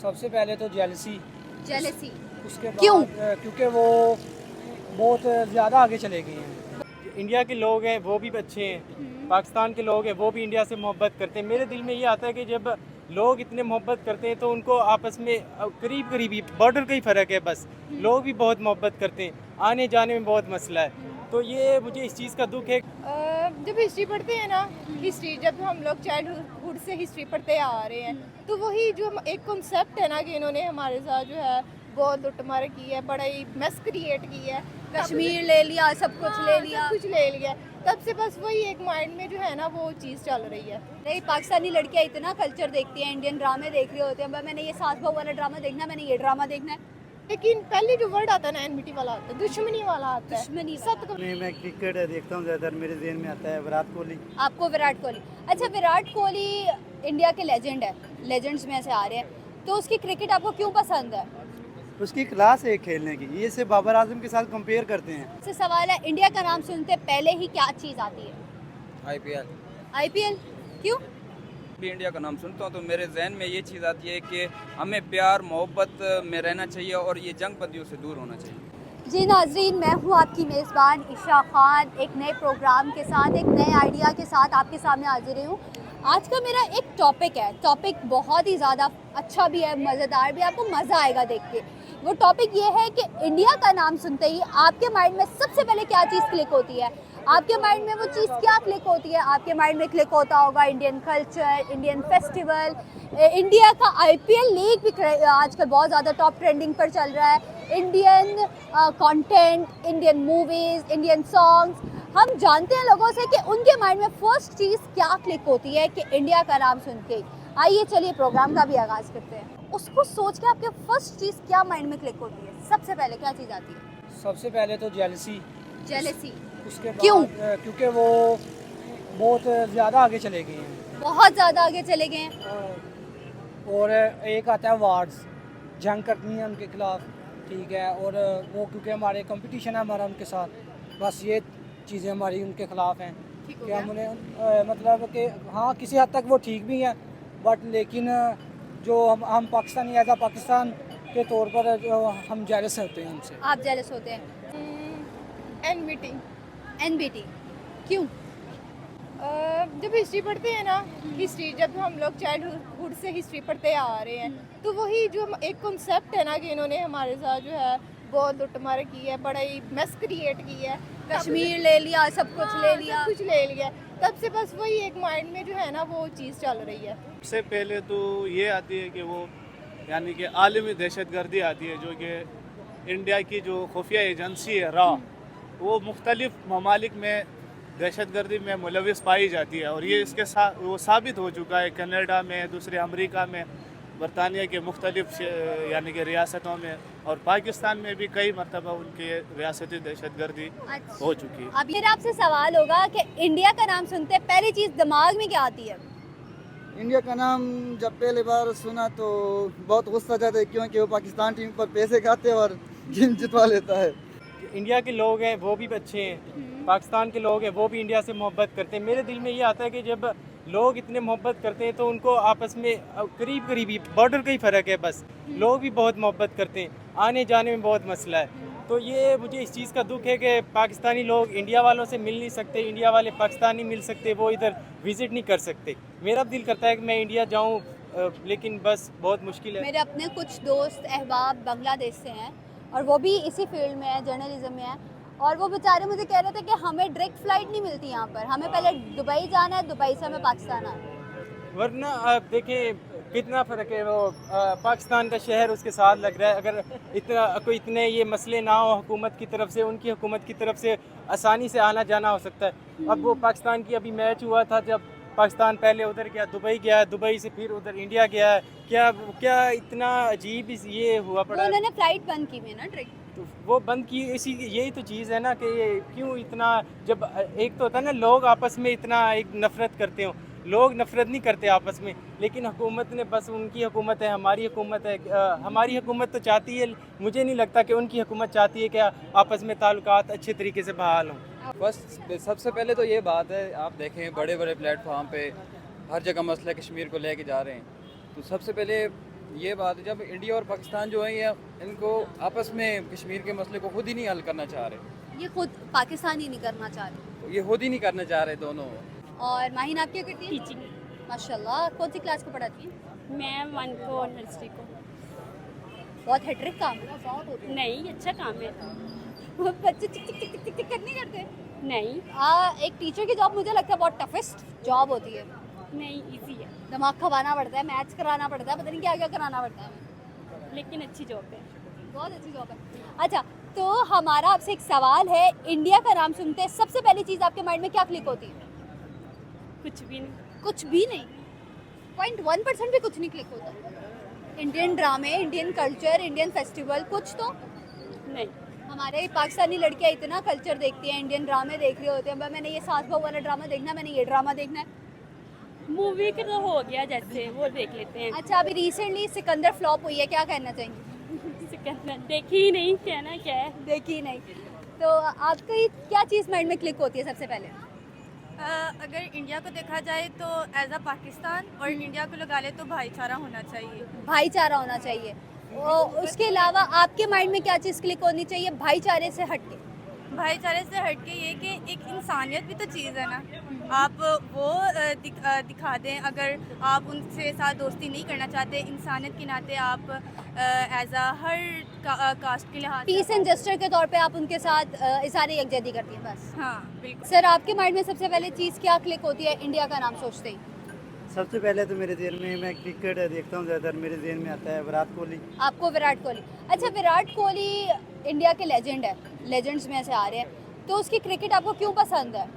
सबसे पहले तो जेलसी। जेलसी उसके बाद क्यों? क्योंकि वो बहुत ज़्यादा आगे चले गए हैं। इंडिया के लोग हैं वो भी अच्छे हैं, पाकिस्तान के लोग हैं वो भी इंडिया से मोहब्बत करते हैं। मेरे दिल में ये आता है कि जब लोग इतने मोहब्बत करते हैं तो उनको आपस में करीब करीब ही बॉर्डर का ही फ़र्क है बस। लोग भी बहुत मोहब्बत करते हैं, आने जाने में बहुत मसला है। तो ये मुझे इस चीज़ का दुख है। जब हिस्ट्री पढ़ते हैं ना, हिस्ट्री जब हम लोग चाइल्डहुड से हिस्ट्री पढ़ते आ रहे हैं, तो वही जो एक कॉन्सेप्ट है ना कि इन्होंने हमारे साथ जो है बहुत लुटमार की है, बड़ा ही मेस क्रिएट की है। कश्मीर ले लिया, सब कुछ ले लिया। सब कुछ ले लिया। तब से बस वही एक माइंड में जो है ना वो चीज़ चल रही है। नहीं, पाकिस्तानी लड़कियां इतना कल्चर देखती हैं, इंडियन ड्रामे देख रहे होते हैं। मैंने ये सास बहू वाला ड्रामा देखना है, मैंने ये ड्रामा देखना है। लेकिन पहले जो वर्ड आता है ना एनमिटी वाला आता है, दुश्मनी वाला आता है। दुश्मनी वाला। सत नहीं, मैं क्रिकेट देखता हूँ ज़्यादातर, मेरे ज़हन में आता है विराट कोहली। आपको विराट कोहली। अच्छा, विराट कोहली इंडिया के लेजेंड है, लेजेंड्स में से आ रहे हैं, तो उसकी क्रिकेट आपको क्यों पसंद है? उसकी क्लास है खेलने की, ये से बाबर आजम के साथ कंपेयर करते हैं। से सवाल है, इंडिया का नाम सुनते पहले ही क्या चीज़ आती है? आईपीएल। आईपीएल क्यों? भी इंडिया का नाम सुनता हूँ तो मेरे जहन में ये चीज़ आती है कि हमें प्यार मोहब्बत में रहना चाहिए और ये जंगबंदियों से दूर होना चाहिए। जी नाजरीन, मैं हूँ आपकी मेज़बान इशा खान, एक नए प्रोग्राम के साथ, एक नए आइडिया के साथ आपके सामने हाजिर हुई हूँ। आज का मेरा एक टॉपिक है, टॉपिक बहुत ही ज़्यादा अच्छा भी है, मज़ेदार भी है, आपको मज़ा आएगा देख के। वो टॉपिक ये है कि इंडिया का नाम सुनते ही आपके माइंड में सबसे पहले क्या चीज़ क्लिक होती है? आपके माइंड में वो चीज़ क्या क्लिक होती है? आपके माइंड में क्लिक होता होगा Indian culture, Indian festival, India का आईपीएल लीग भी आजकल बहुत ज़्यादा टॉप ट्रेंडिंग पर चल रहा है, Indian content, Indian movies, Indian songs. हम जानते हैं लोगों से कि उनके माइंड में फर्स्ट चीज़ क्या क्लिक होती है कि इंडिया का नाम सुन के। आइए चलिए प्रोग्राम का भी आगाज़ करते हैं। उसको सोच के आपके फर्स्ट चीज़ क्या माइंड में क्लिक होती है? सबसे पहले क्या चीज़ आती है? सबसे पहले तो जेलसी। जेलसी उसके बाद क्यों? क्योंकि वो बहुत ज़्यादा आगे चले गए हैं। बहुत ज़्यादा आगे चले गए हैं। और एक आता है वार्स, जंग करनी है उनके खिलाफ, ठीक है। और वो क्योंकि हमारे कंपटीशन है हमारा उनके साथ, बस ये चीज़ें हमारी उनके खिलाफ हैं कि हम उन्हें मतलब कि हाँ किसी हद तक वो ठीक भी हैं, बट लेकिन जो हम पाकिस्तानी एज आ पाकिस्तान के तौर पर जो हम जेलस होते हैं उनसे। आप जेलस होते हैं? एनमिटी। एनबीटी क्यों? जब हिस्ट्री पढ़ते हैं ना, हिस्ट्री जब हम लोग चाइल्डहुड से हिस्ट्री पढ़ते आ रहे हैं, तो वही जो एक कॉन्सेप्ट है ना कि इन्होंने हमारे साथ जो है बहुत लुटमार की है, बड़ा ही मेस क्रिएट की है। कश्मीर ले लिया, सब कुछ ले लिया। सब कुछ ले लिया। तब से बस वही एक माइंड में जो है ना वो चीज़ चल रही है। सबसे पहले तो ये आती है कि वो यानी कि आलमी दहशतगर्दी आती है, जो कि इंडिया की जो खुफिया एजेंसी है रॉ, वो मुख्तलिफ ममालिक में दहशतगर्दी में मुलविस पाई जाती है। और ये इसके साथ वो साबित हो चुका है कनाडा में, दूसरे अमेरिका में, बरतानिया के मुख्तलिफ यानी कि रियासतों में, और पाकिस्तान में भी कई मरतबा उनकी रियासती दहशतगर्दी अच्छा। हो चुकी है। अब मेरा आपसे सवाल होगा कि इंडिया का नाम सुनते पहली चीज़ दिमाग में क्या आती है? इंडिया का नाम जब पहली बार सुना तो बहुत गुस्सा जाता है, क्योंकि वो पाकिस्तान टीम पर पैसे खाते हैं और गेम जितवा लेता है। इंडिया के लोग हैं वो भी अच्छे हैं, पाकिस्तान के लोग हैं वो भी इंडिया से मोहब्बत करते हैं। मेरे दिल में ये आता है कि जब लोग इतने मोहब्बत करते हैं तो उनको आपस में करीब करीब ही बॉर्डर का ही फ़र्क है बस। लोग भी बहुत मोहब्बत करते हैं, आने जाने में बहुत मसला है। तो ये मुझे इस चीज़ का दुख है कि पाकिस्तानी लोग इंडिया वालों से मिल नहीं सकते, इंडिया वाले पाकिस्तानी मिल सकते, वो इधर विज़िट नहीं कर सकते। मेरा दिल करता है कि मैं इंडिया जाऊँ, लेकिन बस बहुत मुश्किल है। मेरे अपने कुछ दोस्त अहबाब बांग्लादेश से हैं और वो भी इसी फील्ड में है, जर्नलिज्म में है, और वो बेचारे मुझे कह रहे थे कि हमें डायरेक्ट फ़्लाइट नहीं मिलती यहाँ पर, हमें पहले दुबई जाना है, दुबई से हमें पाकिस्तान आना है। वरना आप देखें कितना फ़र्क है। वो पाकिस्तान का शहर उसके साथ लग रहा है। अगर कोई इतने ये मसले ना हो हुकूमत की तरफ से, उनकी हुकूमत की तरफ से आसानी से आना जाना हो सकता है। अब वो पाकिस्तान की अभी मैच हुआ था, जब पाकिस्तान पहले उधर गया, दुबई गया, दुबई से फिर उधर इंडिया गया, क्या इतना अजीब ये हुआ पड़ा है। उन्होंने फ़्लाइट बंद की हुई है ना डायरेक्ट। तो वो बंद की, इसी यही तो चीज़ है ना कि ये क्यों इतना, जब एक तो होता है ना लोग आपस में इतना एक नफ़रत करते हो, लोग नफ़रत नहीं करते आपस में, लेकिन हुकूमत ने बस, उनकी हुकूमत है, हमारी हुकूमत है, हमारी हुकूमत तो चाहती है, मुझे नहीं लगता कि उनकी हुकूमत चाहती है कि आपस में ताल्लुकात अच्छे तरीके से बहाल हों। बस सबसे पहले तो ये बात है, आप देखें बड़े बड़े प्लेटफॉर्म पे हर जगह मसला कश्मीर को लेके जा रहे हैं, तो सबसे पहले ये बात है, जब इंडिया और पाकिस्तान जो है ये इनको आपस में कश्मीर के मसले को खुद ही नहीं हल करना चाह रहे, ये खुद पाकिस्तान ही नहीं करना चाह रहे। तो ये खुद ही नहीं करना चाह रहे दोनों। और माहिन आप क्या करती हैं? टीचिंग। माशाल्लाह, कौन सी क्लास को पढ़ाती हैं? मैं 1 को नर्सरी को। बहुत हेट्रिक काम है। नहीं, अच्छा काम है। वो बच्चे टिक टिक टिक टिक टिक करने करते। नहीं एक टीचर की जॉब मुझे लगता है बहुत टफेस्ट जॉब होती है। नहीं, इजी है दिमाग खपाना पड़ता है, मैथ्स कराना पड़ता है, पता नहीं क्या क्या कराना पड़ता है। लेकिन अच्छी जॉब है। बहुत अच्छी जॉब है। अच्छा, तो हमारा आपसे एक सवाल है, इंडिया का नाम सुनते हैं सबसे पहली चीज़ आपके माइंड में क्या क्लिक होती है? कुछ भी नहीं। कुछ भी नहीं। 0.1% भी कुछ नहीं क्लिक होता। इंडियन ड्रामे, इंडियन कल्चर, इंडियन फेस्टिवल, कुछ तो नहीं। हमारे पाकिस्तानी लड़कियां इतना कल्चर देखती हैं, इंडियन ड्रामे देख रहे होते हैं, मैंने ये सास बहू वाला ड्रामा देखना है, मैंने ये ड्रामा देखना है। मूवी का तो हो गया जैसे, वो देख लेते हैं। अच्छा, अभी रिसेंटली सिकंदर फ्लॉप हुई है, क्या कहना चाहेंगे? सिकंदर देखी ही नहीं, कहना क्या है। देखी ही नहीं। तो आपकी क्या चीज़ माइंड में क्लिक होती है सबसे पहले? अगर इंडिया को देखा जाए तो एज अ पाकिस्तान और इंडिया को लगा ले तो भाईचारा होना चाहिए। भाईचारा होना चाहिए। उसके अलावा आपके माइंड में क्या चीज़ क्लिक होनी चाहिए भाईचारे से हटके? भाईचारे से हटके ये कि एक इंसानियत भी तो चीज़ है ना, आप वो दिखा दें। अगर आप उनसे साथ दोस्ती नहीं करना चाहते, इंसानियत के नाते आप एज अ हर कास्ट के लिहाज पीस एंड जस्टिस के तौर पे आप उनके साथ इज़हार यकजहती करती हैं बस। हाँ बिल्कुल। सर, आपके माइंड में सबसे पहले चीज़ क्या क्लिक होती है इंडिया का नाम सोचते ही? सबसे पहले तो मेरे ज़हन में, मैं क्रिकेट देखता हूँ ज़्यादातर, मेरे ज़हन में आता है विराट कोहली। आपको विराट कोहली। अच्छा, विराट कोहली इंडिया के लेजेंड है, लेजेंड्स में से आ रहे हैं, तो उसकी क्रिकेट आपको क्यों पसंद है?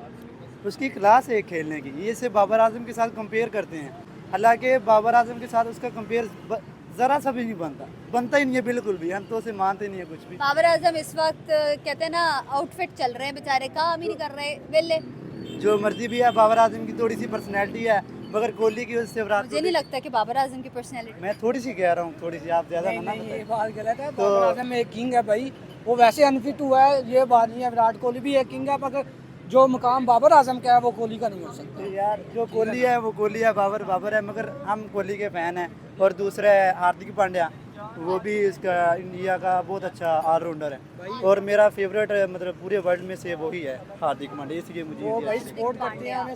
उसकी क्लास है खेलने की, ये से बाबर आजम के साथ कंपेयर करते हैं, हालांकि बाबर आजम के साथ उसका कंपेयर ज़रा सा भी नहीं बनता ही नहीं है बिल्कुल भी, हम तो उसे मानते नहीं है कुछ भी। बाबर आजम इस वक्त कहते हैं ना आउटफिट चल रहे हैं बेचारे, काम ही नहीं कर रहे, वेले। जो मर्जी भी है, बाबर आजम की थोड़ी सी पर्सनैलिटी है, मगर कोहली की वजह से विराट मुझे नहीं लगता कि बाबर आजम की पर्सनैलिटी। मैं थोड़ी सी कह रहा हूँ, थोड़ी सी, आप ज़्यादा मना ये बताइए। बात गलत है। तो- बाबर आजम एक किंग है भाई, वो वैसे अनफिट हुआ है, ये बात नहीं है। विराट कोहली भी एक किंग है, मगर जो मुकाम बाबर आजम का है वो कोहली का नहीं हो सकता। तो यार, जो कोहली है वो कोहली है, बाबर है, मगर हम कोहली के फ़ैन हैं। और दूसरा है हार्दिक पांड्या, वो भी इसका इंडिया का बहुत अच्छा ऑलराउंडर है, और मेरा फेवरेट मतलब पूरे वर्ल्ड में से वही है हार्दिक पांड्या, इसलिए मुझे वो इंडिया भाई से- सपोर्ट करते हैं हमें।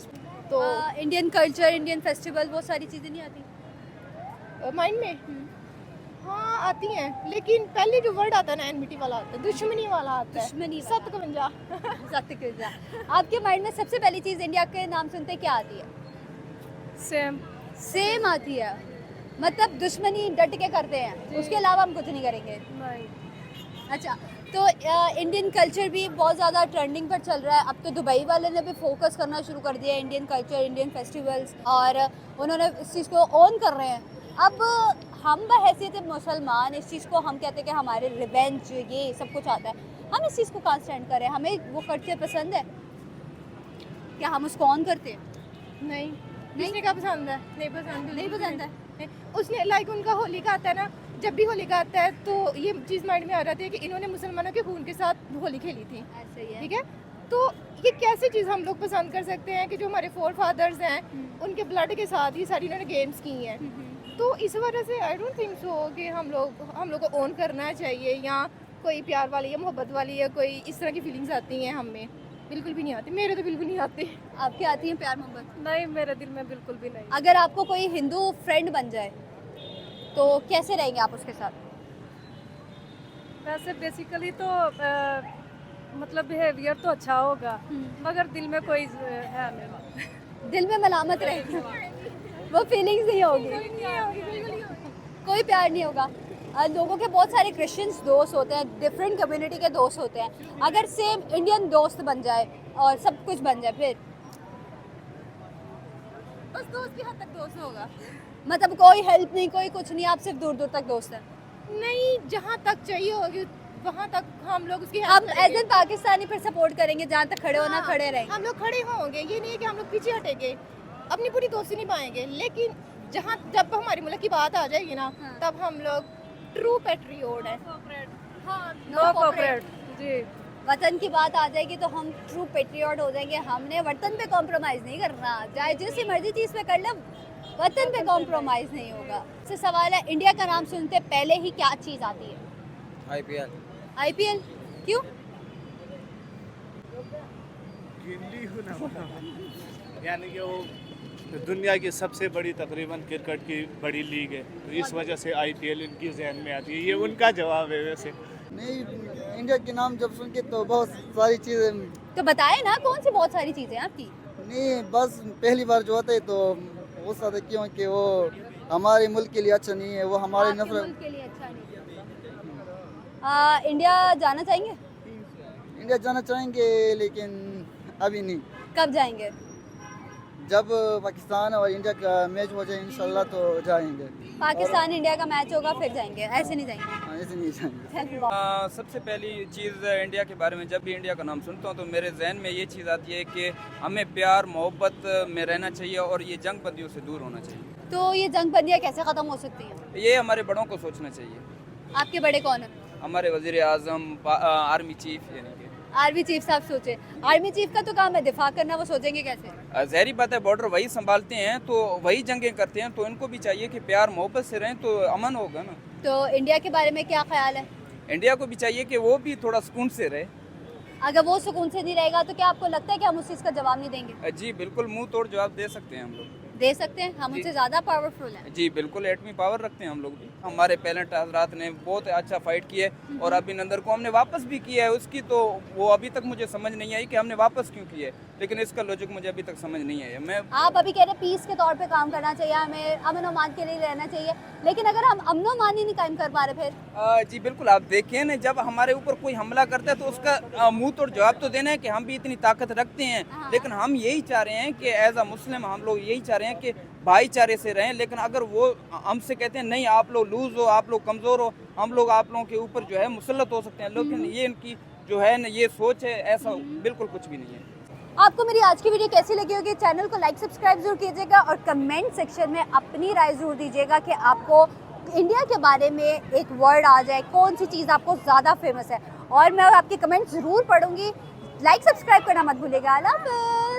तो इंडियन कल्चर, इंडियन फेस्टिवल, वो सारी चीज़ें नहीं आती? माइंड में हाँ आती हैं, लेकिन पहले जो वर्ड आता है ना एनमिटी वाला आता है, दुश्मनी वाला आता है। दुश्मनी 751 सत्य। आपके माइंड में सबसे पहली चीज़ इंडिया के नाम सुनते क्या आती है? सेम आती है, मतलब दुश्मनी डट के करते हैं, उसके अलावा हम कुछ नहीं करेंगे। अच्छा, तो इंडियन कल्चर भी बहुत ज़्यादा ट्रेंडिंग पर चल रहा है। अब तो दुबई वाले ने भी फोकस करना शुरू कर दिया है इंडियन कल्चर, इंडियन फेस्टिवल्स, और उन्होंने इस चीज़ को ऑन कर रहे हैं। अब हम बहैसियत मुसलमान इस चीज़ को हम कहते हैं कि हमारे रिवेंज ये सब कुछ आता है, हम इस चीज़ को कहाँ स्टैंड करें? हमें वो कल्चर पसंद है क्या? हम उसको ऑन करते हैं? नहीं, किसने का पसंद है? नहीं पसंद, नहीं पसंद है। उसने लाइक उनका होली का आता है ना, जब भी होली का आता है तो ये चीज़ माइंड में आ जाती है कि इन्होंने मुसलमानों के खून के साथ होली खेली थी। ऐसे ही है। ठीक है, तो ये कैसी चीज़ हम लोग पसंद कर सकते हैं कि जो हमारे फोर फादर्स हैं उनके ब्लड के साथ ये सारी इन्होंने गेम्स की हैं। तो इस वजह से आई डोंट थिंक सो कि हम लोग को ओन करना चाहिए, या कोई प्यार वाली या मोहब्बत वाली या कोई इस तरह की फीलिंग्स आती हैं हमें, बिल्कुल भी नहीं आती। मेरे तो बिल्कुल नहीं आते। आपके आती हैं प्यार मोहब्बत? नहीं, मेरे दिल में बिल्कुल भी नहीं। अगर आपको कोई हिंदू फ्रेंड बन जाए तो कैसे रहेंगे आप उसके साथ? वैसे बेसिकली तो मतलब बिहेवियर तो अच्छा होगा, मगर दिल में कोई है नहीं। दिल में मलामत रहेगी, वो फीलिंग्स नहीं होगी, कोई प्यार नहीं होगा। लोगों के बहुत सारे क्रिश्चियंस दोस्त होते हैं, डिफरेंट कम्युनिटी के दोस्त होते हैं, अगर सेम इंडियन दोस्त बन जाए और सब कुछ बन जाए, फिर बस दोस्त की हद तक दोस्त होगा, मतलब कोई हेल्प नहीं, कोई कुछ नहीं, आप सिर्फ दूर दूर तक दोस्त हैं। नहीं, जहाँ तक चाहिए होगी वहाँ तक हम लोग उसकी हम help एज करेंगे। एन पाकिस्तानी फिर सपोर्ट करेंगे, जहाँ तक खड़े होना हाँ, खड़े रहेंगे। हम लोग खड़े होंगे, ये नहीं है कि हम लोग पीछे हटेंगे, अपनी पूरी दोस्ती नहीं पाएंगे, लेकिन जब हमारी मुल्क की बात आ जाएगी ना, तब हम लोग ट्रू पैट्रियोट है। हाँ, नो कोऑपरेट जी। वतन की बात आ जाएगी तो हम ट्रू पेट्रियट हो जाएंगे। हमने वतन पे कॉम्प्रोमाइज़ नहीं करना, चाहे जिस मर्जी चीज़ पे कर ले, वतन पे कॉम्प्रोमाइज़ नहीं होगा। से सवाल है, इंडिया का नाम सुनते पहले ही क्या चीज़ आती है? IPL। IPL क्यों? यानी कि वो दुनिया की सबसे बड़ी तकरीबन क्रिकेट की बड़ी लीग है, तो इस वजह से IPL इनकी जहन में आती है। ये उनका जवाब है वैसे। नहीं, इंडिया के नाम जब सुन के तो बहुत सारी चीज़ें, तो बताए ना कौन सी बहुत सारी चीज़ें आपकी? नहीं बस पहली बार जो होता है तो वो सारे, क्योंकि वो हमारे मुल्क के लिए अच्छा नहीं है, वो हमारे आपके नफरत। मुल्क के लिए अच्छा नहीं है। इंडिया जाना चाहेंगे? इंडिया जाना चाहेंगे लेकिन अभी नहीं, कब जाएंगे? जब पाकिस्तान और इंडिया का मैच हो जाए इंशाल्लाह तो जाएंगे। पाकिस्तान इंडिया का मैच होगा फिर जाएंगे, ऐसे नहीं जाएंगे? हाँ, ऐसे नहीं जाएंगे। Thank you. सबसे पहली चीज़ इंडिया के बारे में, जब भी इंडिया का नाम सुनता हूँ तो मेरे जहन में ये चीज़ आती है कि हमें प्यार मोहब्बत में रहना चाहिए और ये जंग बंदियों से दूर होना चाहिए। तो ये जंग बंदियाँ कैसे ख़त्म हो सकती हैं? ये हमारे बड़ों को सोचना चाहिए। आपके बड़े कौन हैं? हमारे वज़ीर आज़म, आर्मी चीफ, यानी कि आर्मी चीफ साहब सोचे। आर्मी चीफ का तो काम है दिफा करना, वो सोचेंगे कैसे? ज़ाहिर बात है, बॉर्डर वही संभालते हैं तो वही जंगें करते हैं, तो इनको भी चाहिए कि प्यार मोहब्बत से रहें तो अमन होगा ना। तो इंडिया के बारे में क्या ख्याल है? इंडिया को भी चाहिए कि वो भी थोड़ा सुकून से रहे। अगर वो सुकून से नहीं रहेगा तो क्या आपको लगता है कि हम उस चीज़ का जवाब नहीं देंगे? जी बिल्कुल, मुंह तोड़ जवाब दे सकते हैं हम लोग। दे सकते हैं, हम जी। उनसे ज़्यादा पावरफुल हैं। जी बिल्कुल, एटमी पावर रखते हैं हम लोग भी। हमारे पैलेंट हजरात ने बहुत अच्छा फाइट किया है और अभिनंदन को हमने वापस भी किया है। उसकी तो वो अभी तक मुझे समझ नहीं आई कि हमने वापस क्यों किया है, लेकिन इसका लॉजिक मुझे अभी तक समझ नहीं आया। मैं आप अभी कह रहे हैं पीस के तौर पे काम करना चाहिए, हमें अमन अमान के लिए रहना चाहिए, लेकिन अगर हम अमन अमान ही नहीं कायम कर पा रहे फिर? जी बिल्कुल, आप देखिए ना, जब हमारे ऊपर कोई हमला करता है तो उसका मुंह तोड़ जवाब तो देना है कि हम भी इतनी ताकत रखते हैं। हाँ। लेकिन हम यही चाह रहे हैं कि एज अ मुस्लिम हम लोग यही चाह रहे हैं कि भाईचारे से रहें। लेकिन अगर वो हमसे कहते हैं नहीं आप लोग लूज हो, आप लोग कमज़ोर हो, हम लोग आप लोगों के ऊपर जो है मुसल्लत हो सकते हैं, लेकिन ये इनकी जो है ना ये सोच है, ऐसा बिल्कुल कुछ भी नहीं है। आपको मेरी आज की वीडियो कैसी लगी होगी? चैनल को लाइक सब्सक्राइब जरूर कीजिएगा और कमेंट सेक्शन में अपनी राय जरूर दीजिएगा कि आपको इंडिया के बारे में एक वर्ड आ जाए, कौन सी चीज़ आपको ज़्यादा फेमस है, और मैं आपके कमेंट ज़रूर पढ़ूंगी। लाइक सब्सक्राइब करना मत भूलिएगा। अल्लाह हाफ़िज़।